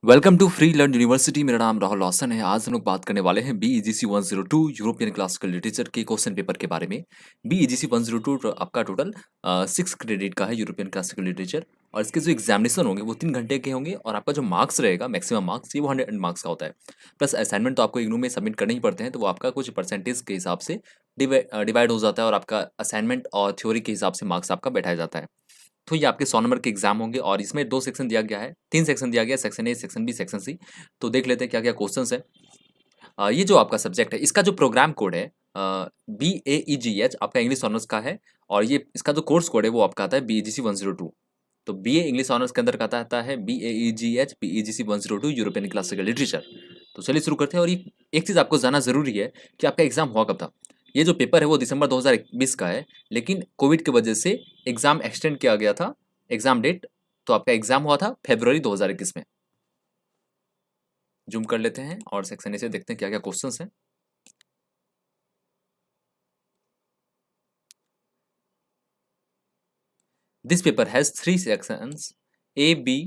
Welcome to free learn university. मेरा नाम Rahul Lawson है। आज हम लोग बात करने वाले हैं BEGC 102 यूरोपियन क्लासिकल लिटरेचर के क्वेश्चन पेपर के बारे में। BEGC 102 आपका टोटल 6 क्रेडिट का है यूरोपियन क्लासिकल लिटरेचर, और इसके जो एग्जामिनेशन होंगे वो 3 घंटे के होंगे, और आपका जो मार्क्स रहेगा मैक्सिमम मार्क्स ये वो 100 मार्क्स का होता है। प्लस असाइनमेंट तो आपको इग्नू में सबमिट करने ही पड़ते हैं, तो वो आपका कुछ परसेंटेज के हिसाब से डिवाइड हो जाता है, और आपका असाइनमेंट और थ्योरी के हिसाब से मार्क्स आपका बैठाया जाता है। तो ये आपके 100 नंबर के एग्जाम होंगे, और इसमें 2 सेक्शन दिया गया है, 3 सेक्शन दिया गया है, section A, section B, section C. तो देख लेते हैं क्या-क्या क्वेश्चंस है। ये जो आपका सब्जेक्ट है, इसका जो प्रोग्राम कोड है BAEGH आपका इंग्लिश ऑनर्स का है, और ये इसका जो कोर्स कोड है वो आपका आता है BEGC 102। तो BA इंग्लिश ऑनर्स के अंदर का आता है BAEGH BEGC 102 European classical literature. तो चलिए शुरू करते हैं। और ये एक चीज़ आपको जानना ज़रूरी है कि आपका एग्ज़ाम हुआ कब था। ये जो पेपर है वो दिसंबर 2021 का है, लेकिन कोविड की वजह से एग्ज़ाम एक्सटेंड किया गया था, एग्ज़ाम डेट। तो आपका एग्ज़ाम हुआ था फरवरी 2021 में। ज़ूम कर लेते हैं और सेक्शन ए से देखते हैं क्या-क्या क्वेश्चंस हैं। This paper has 3 sections A, B,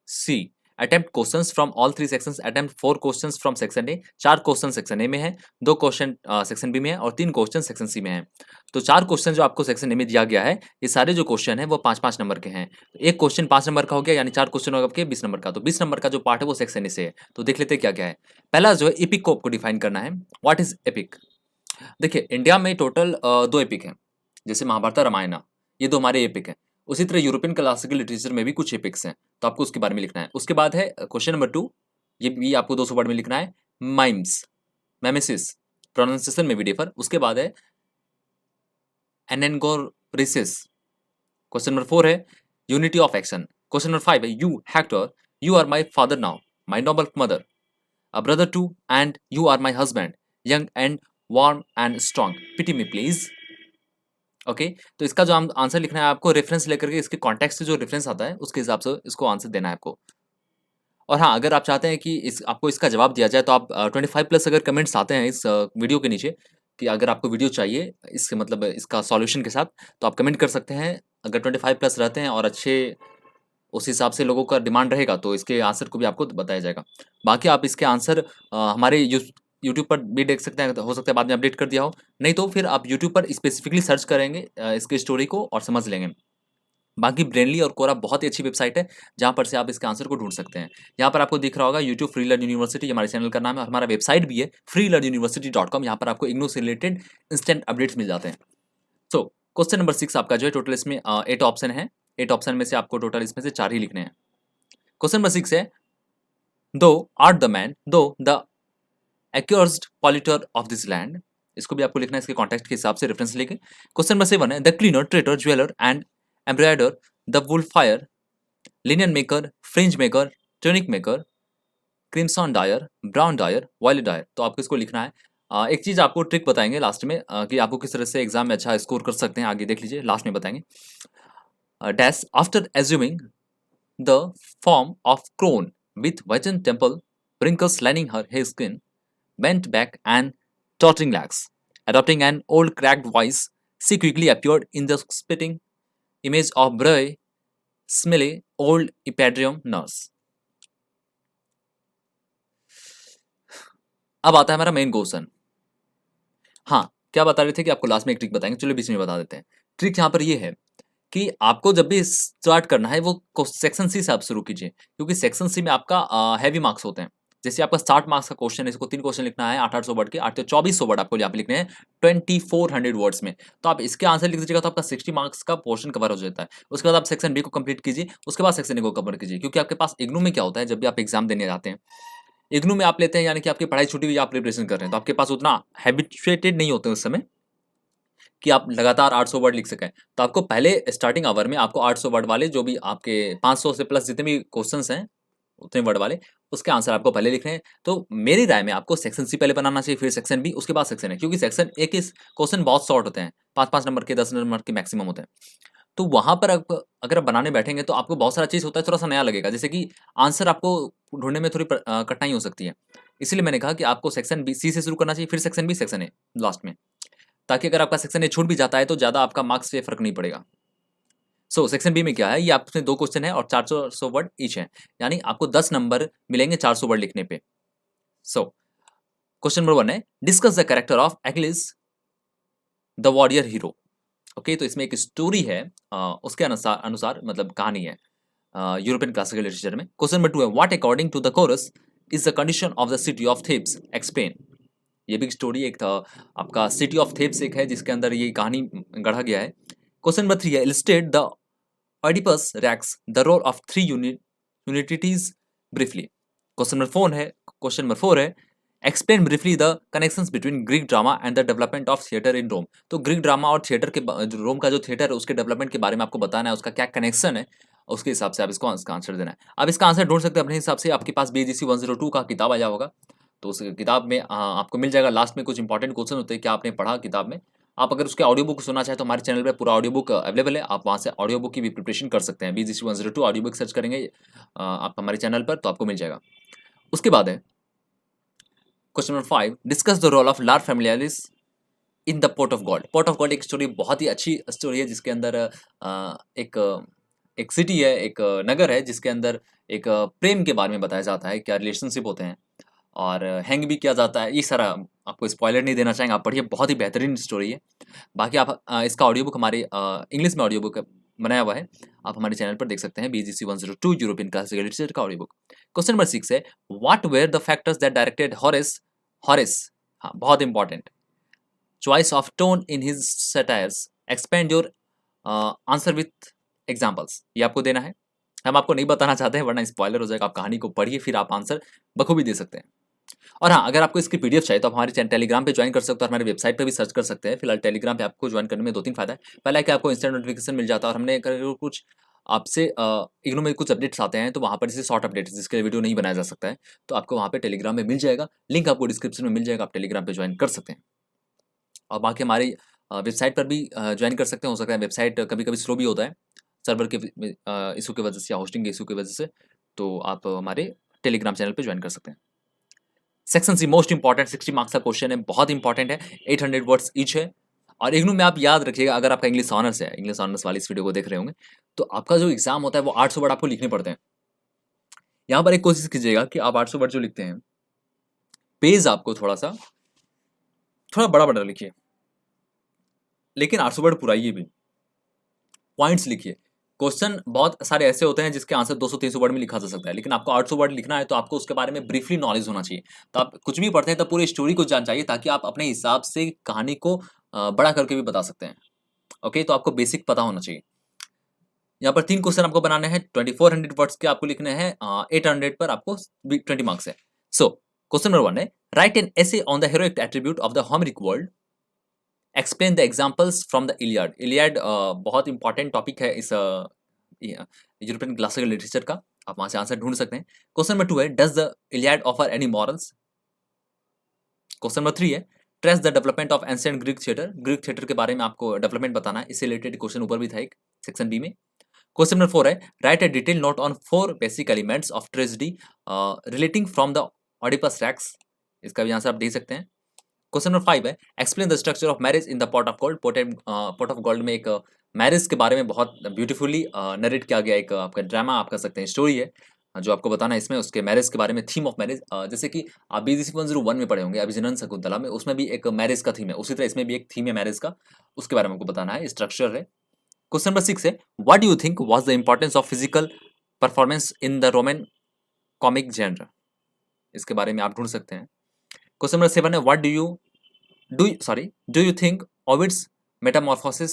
C. Attempt questions from all 3 sections. Attempt 4 questions from section A. 4 question section A में है, 2 क्वेश्चन सेक्शन बी में है, और 3 क्वेश्चन सेक्शन सी में है। तो 4 क्वेश्चन जो आपको सेक्शन ए में दिया गया है, ये सारे जो क्वेश्चन हैं वो 5-5 नंबर के हैं। एक क्वेश्चन 5 नंबर का हो गया, यानी 4 क्वेश्चन हो गए 20 नंबर का। तो 20 नंबर का जो पार्ट है वो सेक्शन ए से है। तो देख लेते हैं क्या-क्या है। पहला जो है एपिक को आपको डिफाइन करना है। What is epic? देखिए, इंडिया में टोटल 2 एपिक हैं, जैसे महाभारत, रामायण, ये 2 हमारे एपिक हैं। उसी तरह यूरोपियन क्लासिकल लिटरेचर में भी कुछ एपिक्स हैं, तो आपको उसके बारे में लिखना है। उसके बाद है क्वेश्चन नंबर 2, ये भी आपको 200 वर्ड में लिखना है। माइम्स, मेमेसिस, प्रोनाउंसिएशन में भी डिफर। उसके बाद है एनेंगोरिसिस। क्वेश्चन नंबर 4 है unity of action. Question number 5 है you Hector, you are my father now, my noble mother, a brother too, and you are my husband, young and warm and strong, pity me please. Okay, तो इसका जो answer लिखना है आपको, reference लेकर के इसके कॉन्टेक्स्ट से जो रेफरेंस आता है उसके हिसाब से इसको आंसर देना है आपको। और हाँ, अगर आप चाहते हैं कि इस आपको इसका जवाब दिया जाए, तो आप 25 प्लस अगर कमेंट्स आते हैं इस वीडियो के नीचे, कि अगर आपको वीडियो चाहिए इसके मतलब इसका सॉल्यूशन के साथ, तो आप कमेंट कर सकते हैं। अगर 25 प्लस रहते हैं और अच्छे उस हिसाब से लोगों का डिमांड रहेगा, तो इसके आंसर को भी आपको बताया जाएगा। बाकी आप इसके आंसर हमारे यूट्यूब पर भी देख सकते हैं, तो हो सकता है बाद में अपडेट कर दिया हो। नहीं तो फिर आप यूट्यूब पर स्पेसिफिकली सर्च करेंगे इसकी स्टोरी को और समझ लेंगे। बाकी ब्रेनली और कोरा बहुत ही अच्छी वेबसाइट है, जहाँ पर से आप इसके आंसर को ढूँढ सकते हैं। यहाँ पर आपको दिख रहा होगा यूट्यूब फ्री लर्न यूनिवर्सिटी, हमारे चैनल का नाम है, और हमारा वेबसाइट भी है freelearnuniversity.com। यहाँ पर आपको इग्नू से रिलेटेड इंस्टेंट अपडेट्स मिल जाते हैं। सो क्वेश्चन नंबर 6 आपका जो है, टोटल इसमें 8 ऑप्शन है। 8 ऑप्शन में से आपको टोटल इसमें से 4 ही लिखने हैं। क्वेश्चन नंबर 6 है thou art the man, thou the accursed polluter of this land. इसको भी आपको लिखना है इसके कॉन्टेक्स्ट के हिसाब से रेफरेंस लेके। क्वेश्चन नंबर 7 है the cleaner, traitor, jeweller and embroider, the wool fire, linen maker, fringe maker, tunic maker, crimson dyer, brown dyer, violet dyer. तो आपको इसको लिखना है। एक चीज़ आपको ट्रिक बताएंगे लास्ट में, कि आपको किस तरह से एग्जाम में अच्छा स्कोर कर सकते हैं, आगे देख लीजिए, लास्ट में बताएंगे। Dash after assuming the form of crone with whitened temple, wrinkles lining her hair skin, bent back and tottering legs. Adopting an old cracked voice, she quickly appeared in the spitting image of Bray, smelly old Epadrium nurse. अब आता है हमारा main question. हाँ, क्या बता रहे थे कि आपको लास्ट में एक ट्रिक बताएंगे, चलो बीच में बता देते हैं। ट्रिक यहाँ पर ये है कि आपको जब भी स्टार्ट करना है वो सेक्शन सी से आप शुरू कीजिए, क्योंकि सेक्शन सी में आपका हैवी मार्क्स होते हैं। जैसे आपका 60 मार्क्स का क्वेश्चन है, इसको 3 क्वेश्चन लिखना है, 800 वर्ड के, 8 तो 2400 वर्ड आपको यहाँ पे लिखने हैं 2400 वर्ड्स में। तो आप इसके आंसर लिख दीजिएगा, तो आपका 60 मार्क्स का पोर्शन कवर हो जाता है। उसके बाद आप सेक्शन बी को कंप्लीट कीजिए, उसके बाद सेक्शन ए को कवर कीजिए। क्योंकि आपके पास इग्नू में क्या होता है, जब भी आप एग्जाम देने जाते हैं, इग्नू में आप लेते हैं, यानी कि आपकी पढ़ाई छुट्टी हुई, आप प्रिपरेशन कर रहे हैं, तो आपके पास उतना हैबिचुएटेड नहीं होते उस समय कि आप लगातार 800 वर्ड लिख सकें। तो आपको पहले स्टार्टिंग आवर में आपको 800 वर्ड वाले, जो भी आपके 500 से प्लस जितने भी क्वेश्चंस हैं उतने वर्ड वाले, उसके आंसर आपको पहले लिखने हैं। तो मेरी राय में आपको सेक्शन सी पहले बनाना चाहिए, फिर सेक्शन बी, उसके बाद सेक्शन ए, क्योंकि सेक्शन ए के क्वेश्चन बहुत शॉर्ट होते हैं, 5-5 नंबर के, 10 नंबर के मैक्सिमम होते हैं। तो वहां पर आप अगर आप बनाने बैठेंगे तो आपको बहुत सारा चीज़ होता है, थोड़ा सा नया लगेगा, जैसे कि आंसर आपको ढूंढने में थोड़ी कठिनाई हो सकती है। इसलिए मैंने कहा कि आपको सेक्शन बी सी से शुरू करना चाहिए, फिर section B, section A last में, ताकि अगर आपका सेक्शन ए छूट भी जाता है तो ज़्यादा आपका मार्क्स से फ़र्क नहीं पड़ेगा। सो सेक्शन बी में क्या है, ये आपसे 2 क्वेश्चन है और 400 वर्ड ईच है, यानी आपको 10 नंबर मिलेंगे 400 वर्ड लिखने पे। सो क्वेश्चन नंबर 1 है, discuss the character of Achilles the warrior hero. Okay, तो इसमें एक स्टोरी है, उसके अनुसार अनुसार मतलब कहानी है यूरोपियन क्लासिकल लिटरेचर में। क्वेश्चन नंबर 2 है, what according to the chorus is the condition of the city of Thebes, explain. ये भी स्टोरी एक था आपका, सिटी ऑफ थेब्स एक है जिसके अंदर ये कहानी गढ़ा गया है। क्वेश्चन नंबर 3 है, illustrate the Oedipus Rex the role of 3 unities briefly. Question number 4 है, explain briefly the connections between Greek drama and the development of theatre in Rome. तो ग्रीक ड्रामा और थिएटर के जो रोम का जो थिएटर है उसके डेवलपमेंट के बारे में आपको बताना है, उसका क्या कनेक्शन है, उसके हिसाब से आप इसका आंसर देना है। आप इसका आंसर ढूंढ सकते हैं अपने हिसाब से, आपके पास बीजीसी 102 का किताब आया होगा, तो उस किताब में आपको मिल जाएगा। लास्ट में कुछ इंपॉर्टेंट क्वेश्चन होते हैं, क्या आपने पढ़ा किताब में। आप अगर उसके ऑडियो बुक सुनना चाहें तो हमारे चैनल पे पूरा ऑडियो बुक अवेलेबल है, आप वहाँ से ऑडियो बुक की भी प्रिपरेशन कर सकते हैं। बीजीसी 102 ऑडियो बुक सर्च करेंगे आप हमारे चैनल पर तो आपको मिल जाएगा। उसके बाद है question number 5, discuss the role of lar familiaris in the pot of gold. Pot of gold एक स्टोरी, बहुत ही अच्छी स्टोरी है जिसके अंदर एक एक सिटी है, एक नगर है जिसके अंदर एक प्रेम के बारे में बताया जाता है, क्या रिलेशनशिप होते हैं और हैंग भी किया जाता है। ये सारा आपको स्पॉइलर नहीं देना चाहेंगे, आप पढ़िए, बहुत ही बेहतरीन स्टोरी है। बाकी आप इसका ऑडियो बुक हमारे इंग्लिश में ऑडियो बुक बनाया हुआ है, आप हमारे चैनल पर देख सकते हैं, बीजीसी 102 यूरोपियन क्लासिकल लिटरेचर का ऑडियो बुक। क्वेश्चन नंबर 6 है, what were the factors that directed Horace Horace, हाँ बहुत important, choice of tone in his satires, expand your answer with examples. ये आपको देना है, हम आपको नहीं बताना चाहते हैं वरना स्पॉइलर हो जाएगा। आप कहानी को पढ़िए फिर आप आंसर बखूबी दे सकते हैं। और हाँ, अगर आपको इसकी पीडीएफ चाहिए तो आप हमारे टेलीग्राम पे ज्वाइन कर सकते हो और हमारे वेबसाइट पे भी सर्च कर सकते हैं। फिलहाल टेलीग्राम पे आपको ज्वाइन करने में 2-3 फायदा है। पहला है कि आपको इंस्टेंट नोटिफिकेशन मिल जाता है और हमने अगर कुछ आपसे इग्नू में कुछ अपडेट्स आते हैं तो वहाँ पर जैसे शॉर्ट अपडेट्स जिसके लिए वीडियो नहीं बनाया जा सकता है, तो आपको वहाँ पे टेलीग्राम में मिल जाएगा, लिंक आपको डिस्क्रिप्शन में मिल जाएगा, आप टेलीग्राम पे ज्वाइन कर सकते हैं। और बाकी हमारी वेबसाइट पर भी ज्वाइन कर सकते हैं। हो सकता है वेबसाइट कभी-कभी स्लो भी होता है, सर्वर के इश्यू की वजह से या होस्टिंग के इश्यू की वजह से, तो आप हमारे टेलीग्राम चैनल पे ज्वाइन कर सकते हैं। Section C most important 60 marks का क्वेश्चन है, बहुत इंपॉर्टेंट है, 800 वर्ड्स ईच है। और इग्नू में आप याद रखिएगा, अगर आपका इंग्लिश ऑनर्स है, इंग्लिश ऑनर्स वाली इस वीडियो को देख रहे होंगे, तो आपका जो एग्जाम होता है वो 800 वर्ड आपको लिखने पड़ते हैं। यहाँ पर एक कोशिश कीजिएगा कि आप 800 वर्ड जो लिखते हैं, पेज आपको थोड़ा बड़ा-बड़ा लिखिए, लेकिन 800 वर्ड पुराइए भी। पॉइंट्स लिखिए। क्वेश्चन बहुत सारे ऐसे होते हैं जिसके आंसर 200-300 वर्ड में लिखा जा सकता है, लेकिन आपको 800 वर्ड लिखना है तो आपको उसके बारे में ब्रीफली नॉलेज होना चाहिए। तो आप कुछ भी पढ़ते हैं तो पूरी स्टोरी को जान चाहिए ताकि आप अपने हिसाब से कहानी को बड़ा करके भी बता सकते हैं। ओके, तो आपको बेसिक पता होना चाहिए। यहाँ पर 3 क्वेश्चन आपको बनाने हैं, 2400 वर्ड्स के आपको लिखने हैं, 800 पर आपको 20 मार्क्स है। सो क्वेश्चन नंबर 1 है, right an essay on the heroic attribute of the Homeric world, explain the examples from the Iliad. Iliad बहुत इंपॉर्टेंट टॉपिक है इस यूरोपियन क्लासिकल लिटरेचर का, आप वहां से आंसर ढूंढ सकते हैं। क्वेश्चन नंबर 2 है, does the Iliad offer any morals. Question number 3 है, trace the development of ancient Greek theatre. Greek theatre के बारे में आपको डेवलपमेंट बताना है, इससे रिलेटेड क्वेश्चन ऊपर भी था एक सेक्शन बी में। क्वेश्चन नंबर 4 है, write a detail note on 4 basic elements of tragedy relating from the Oedipus Rex. इसका भी आंसर आप दे सकते हैं। क्वेश्चन नंबर 5 है, explain the structure of marriage in the pot of gold. Pot of gold में एक marriage के बारे में बहुत ब्यूटीफुली नरेट किया गया एक आपका ड्रामा, आप कह सकते हैं स्टोरी है, जो आपको बताना है इसमें उसके मैरिज के बारे में, थीम ऑफ मैरिज। जैसे कि आप बीजीसी 101 में पढ़े होंगे अभिजनन शकुंतला में, उसमें भी एक मैरिज का थीम है, उसी तरह इसमें भी एक थीम है मैरिज का, उसके बारे में आपको बताना है, स्ट्रक्चर है। क्वेश्चन नंबर 6 है, what do you think was the importance of physical performance in the Roman comic genre. इसके बारे में आप ढूंढ सकते हैं। क्वेश्चन नंबर 7 है, what do you think Ovid's metamorphosis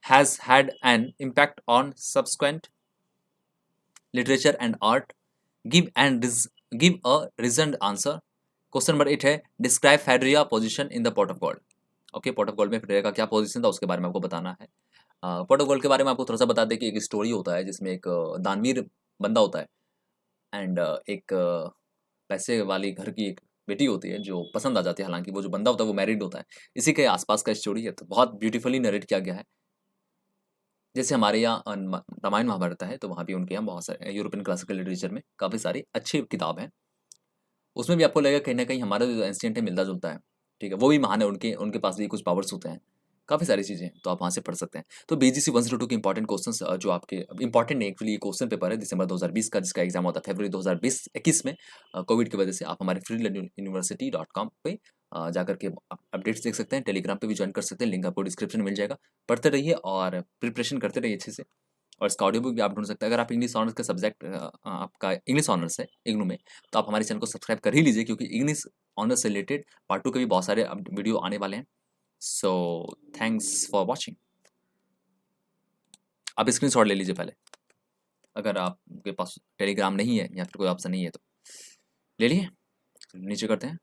has had an impact on subsequent literature and art? Give a reasoned answer. Question number 8 है, describe Phaedria position in the pot of gold. Okay, pot of gold में Phaedria का क्या position था उसके बारे में आपको बताना है। पॉट ऑफ गोल्ड के बारे में आपको थोड़ा सा बता दें कि एक स्टोरी होता है जिसमें एक दानवीर बंदा होता है एंड एक पैसे वाली घर की एक बेटी होती है जो पसंद आ जाती है, हालांकि वो जो बंदा होता है वो मैरिड होता है। इसी के आसपास का स्टोरी है, तो बहुत ब्यूटीफुली नरेट किया गया है। जैसे हमारे यहाँ रामायण महाभारत है तो वहाँ भी उनके यहाँ बहुत सारे यूरोपियन क्लासिकल लिटरेचर में काफ़ी सारी अच्छी किताब हैं, उसमें भी आपको लगेगा कहीं ना कहीं हमारा जो एंशिएंट है मिलता जुलता है। ठीक है, वो भी महान है, उनके उनके पास भी कुछ पावर्स होते हैं, काफ़ी सारी चीज़ें हैं, तो आप वहाँ से पढ़ सकते हैं। तो बीजीसी 102 के इंपॉर्टेंट क्वेश्चंस जो आपके इंपॉर्टेंट नहीं, एक्चुअली ये क्वेश्चन पेपर है दिसंबर 2020 का, जिसका एग्जाम होता है फरवरी 2021 में। कोविड की वजह से आप हमारे freelearninguniversity.com पे जाकर के अपडेट्स देख सकते हैं, टेलीग्राम पे भी ज्वाइन कर सकते हैं, लिंक आपको डिस्क्रिप्शन में मिल जाएगा। पढ़ते रहिए और प्रिपरेशन करते रहिए अच्छे से, और इसका ऑडियो बुक भी आप ढूंढ सकते हैं। अगर आप इंग्लिश ऑनर्स का सब्जेक्ट आपका इंग्लिश ऑनर्स है इग्नू में, तो आप हमारे चैनल को सब्सक्राइब कर ही लीजिए, क्योंकि इंग्लिश ऑनर्स से रिलेटेड पार्ट 2 के भी बहुत सारे वीडियो आने वाले हैं। So thanks for watching. आप स्क्रीनशॉट ले लीजिए पहले, अगर आपके पास टेलीग्राम नहीं है या फिर कोई ऑप्शन नहीं है तो ले लिए। नीचे करते हैं